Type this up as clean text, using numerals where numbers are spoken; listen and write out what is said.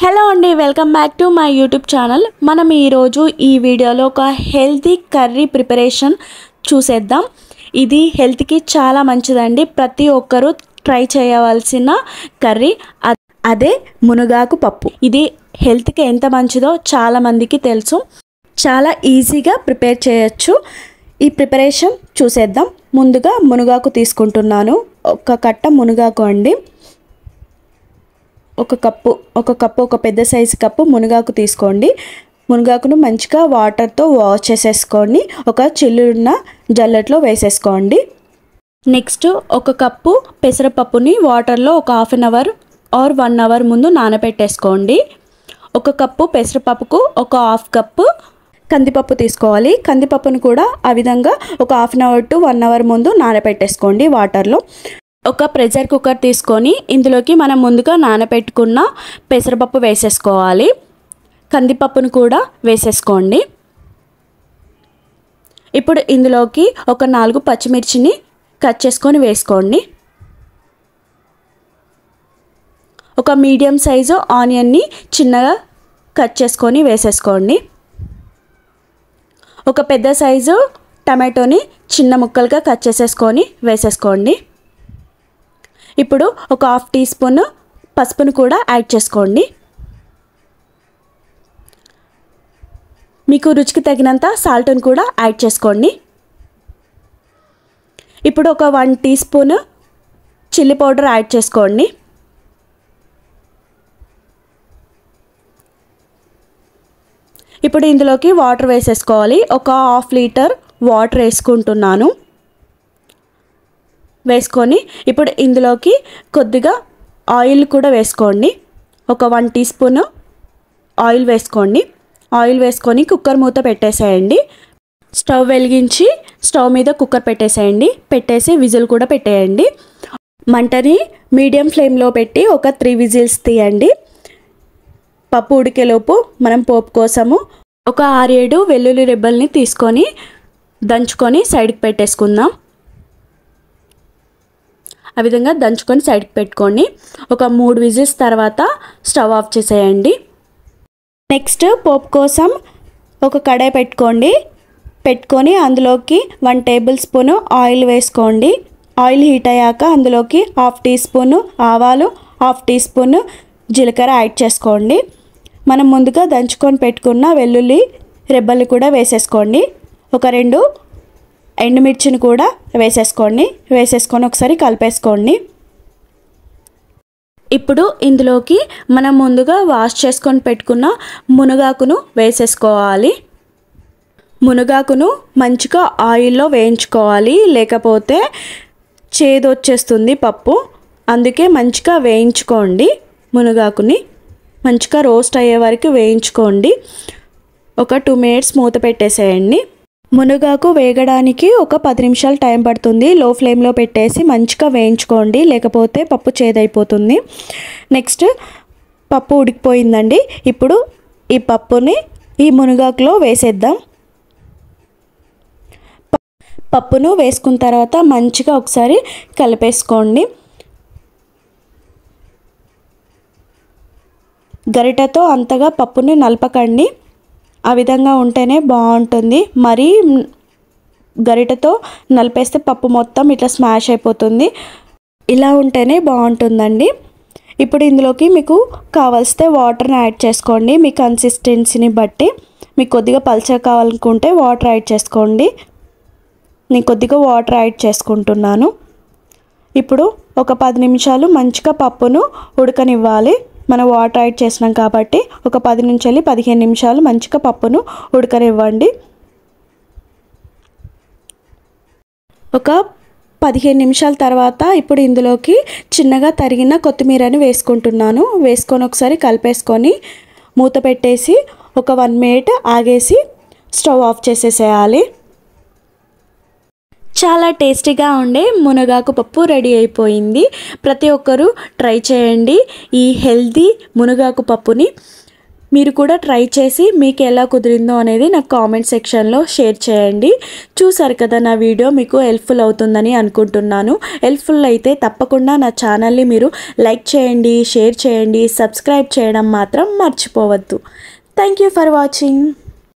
Hello అండి, welcome back to my YouTube channel. మనం ఈరోజు ఈ వీడియోలో ఒక హెల్తీ కర్రీ ప్రిపరేషన్ చూసేద్దాం. ఇది హెల్త్కి చాలా మంచిదండి. ప్రతి ఒక్కరూ ట్రై చేయవలసిన కర్రీ అదే మునగాకు పప్పు. ఇది హెల్త్కి ఎంత మంచిదో చాలామందికి తెలుసు. చాలా ఈజీగా ప్రిపేర్ చేయొచ్చు. ఈ ప్రిపరేషన్ చూసేద్దాం. ముందుగా మునగాకు తీసుకుంటున్నాను. ఒక కట్ట మునగాకు అండి. ఒక కప్పు ఒక పెద్ద సైజు కప్పు మునగాకు తీసుకోండి. మునగాకును మంచిగా వాటర్తో వాష్ చేసేసుకొని ఒక చిల్లున్న జల్లెట్లో వేసేసుకోండి. నెక్స్ట్ ఒక కప్పు పెసరపప్పుని వాటర్లో ఒక half an hour or 1 hour ముందు నానబెట్టేసుకోండి. ఒక కప్పు పెసరపప్పుకు ఒక హాఫ్ కప్పు కందిపప్పు తీసుకోవాలి. కందిపప్పును కూడా ఆ విధంగా ఒక half an hour to 1 hour ముందు నానబెట్టేసుకోండి వాటర్లో. ఒక ప్రెషర్ కుక్కర్ తీసుకొని ఇందులోకి మనం ముందుగా నానబెట్టుకున్న పెసరపప్పు వేసేసుకోవాలి. కందిపప్పును కూడా వేసేసుకోండి. ఇప్పుడు ఇందులోకి ఒక 4 పచ్చిమిర్చిని కట్ చేసుకొని వేసుకోండి. ఒక మీడియం సైజు ఆనియన్ని చిన్నగా కట్ చేసుకొని వేసేసుకోండి. ఒక పెద్ద సైజు టమాటోని చిన్న ముక్కలుగా కట్ చేసేసుకొని వేసేసుకోండి. ఇప్పుడు ఒక హాఫ్ టీ స్పూన్ పసుపును కూడా యాడ్ చేసుకోండి. మీకు రుచికి తగినంత సాల్ట్ను కూడా యాడ్ చేసుకోండి. ఇప్పుడు ఒక 1 teaspoon chilli powder add చేసుకోండి. ఇప్పుడు ఇందులోకి వాటర్ వేసేసుకోవాలి. ఒక హాఫ్ లీటర్ వాటర్ వేసుకుంటున్నాను. వేసుకొని ఇప్పుడు ఇందులోకి కొద్దిగా ఆయిల్ కూడా వేసుకోండి. ఒక 1 టీ స్పూన్ ఆయిల్ వేసుకోండి. ఆయిల్ వేసుకొని కుక్కర్ మూత పెట్టేసేయండి. స్టవ్ వెలిగించి స్టవ్ మీద కుక్కర్ పెట్టేసేయండి. పెట్టేసి విజిల్ కూడా పెట్టేయండి. మంటని మీడియం ఫ్లేమ్లో పెట్టి ఒక 3 విజిల్స్ తీయండి. పప్పు ఉడికేలోపు మనం పోపు కోసము ఒక 6-7 వెల్లుల్లి రెబ్బల్ని తీసుకొని దంచుకొని సైడ్కి పెట్టేసుకుందాం. ఆ విధంగా దంచుకొని సైడ్కి పెట్టుకోండి. ఒక 3 విజిల్స్ తర్వాత స్టవ్ ఆఫ్ చేసేయండి. నెక్స్ట్ పోపు కోసం ఒక కడాయి పెట్టుకొని అందులోకి 1 టేబుల్ స్పూన్ ఆయిల్ వేసుకోండి. ఆయిల్ హీట్ అయ్యాక అందులోకి హాఫ్ టీ స్పూన్ ఆవాలు, హాఫ్ టీ స్పూన్ జీలకర్ర యాడ్ చేసుకోండి. మనం ముందుగా దంచుకొని పెట్టుకున్న వెల్లుల్లి రెబ్బలు కూడా వేసేసుకోండి. ఒక 2 ఎండుమిర్చిని కూడా వేసేసుకొని ఒకసారి కలిపేసుకోండి. ఇప్పుడు ఇందులోకి మనం ముందుగా వాష్ చేసుకొని పెట్టుకున్న మునగాకును వేసేసుకోవాలి. మునగాకును మంచిగా ఆయిల్లో వేయించుకోవాలి, లేకపోతే చేదు వచ్చేస్తుంది పప్పు. అందుకే మంచిగా వేయించుకోండి. మునగాకుని మంచిగా రోస్ట్ అయ్యే వరకు వేయించుకోండి. ఒక 2 మినిట్స్ మూత పెట్టేసేయండి. మునగాకు వేగడానికి ఒక 10 నిమిషాలు టైం పడుతుంది. లో ఫ్లేమ్లో పెట్టేసి మంచిగా వేయించుకోండి, లేకపోతే పప్పు చేదైపోతుంది. నెక్స్ట్ పప్పు ఉడికిపోయిందండి. ఇప్పుడు ఈ పప్పుని ఈ మునగాకులో వేసేద్దాం. పప్పును వేసుకున్న తర్వాత మంచిగా ఒకసారి కలిపేసుకోండి. గరిటెతో అంతగా పప్పుని నలపకండి. ఆ విధంగా ఉంటేనే బాగుంటుంది. మరి గరిటెతో నలిపేస్తే పప్పు మొత్తం ఇట్లా స్మాష్ అయిపోతుంది. ఇలా ఉంటేనే బాగుంటుందండి. ఇప్పుడు ఇందులోకి మీకు కావాల్సితే వాటర్ని యాడ్ చేసుకోండి. మీ కన్సిస్టెన్సీని బట్టి మీకు కొద్దిగా పల్చగా కావాలనుకుంటే వాటర్ యాడ్ చేసుకోండి. నేను కొద్దిగా వాటర్ యాడ్ చేసుకుంటున్నాను. ఇప్పుడు ఒక 10 నిమిషాలు మంచిగా పప్పును ఉడకనివ్వాలి. మనం వాటర్ యాడ్ చేసినాం కాబట్టి ఒక 10 నుంచి 15 నిమిషాలు మంచిగా పప్పును ఉడకనివ్వండి. ఒక 15 నిమిషాల తర్వాత ఇప్పుడు ఇందులోకి చిన్నగా తరిగిన కొత్తిమీరని వేసుకుంటున్నాను. వేసుకొని ఒకసారి కలిపేసుకొని మూత పెట్టేసి ఒక 1 మినిట్ ఆగేసి స్టవ్ ఆఫ్ చేసేసేయాలి. చాలా టేస్టీగా ఉండే మునగాకు పప్పు రెడీ అయిపోయింది. ప్రతి ఒక్కరూ ట్రై చేయండి ఈ హెల్తీ మునగాకు పప్పుని. మీరు కూడా ట్రై చేసి మీకు ఎలా కుదిరిందో అనేది నాకు కామెంట్ సెక్షన్లో షేర్ చేయండి. చూసారు కదా, నా వీడియో మీకు హెల్ప్ఫుల్ అవుతుందని అనుకుంటున్నాను. హెల్ప్ఫుల్ అయితే తప్పకుండా నా ఛానల్ని మీరు లైక్ చేయండి, షేర్ చేయండి, సబ్స్క్రైబ్ చేయడం మాత్రం మర్చిపోవద్దు. Thank you for watching.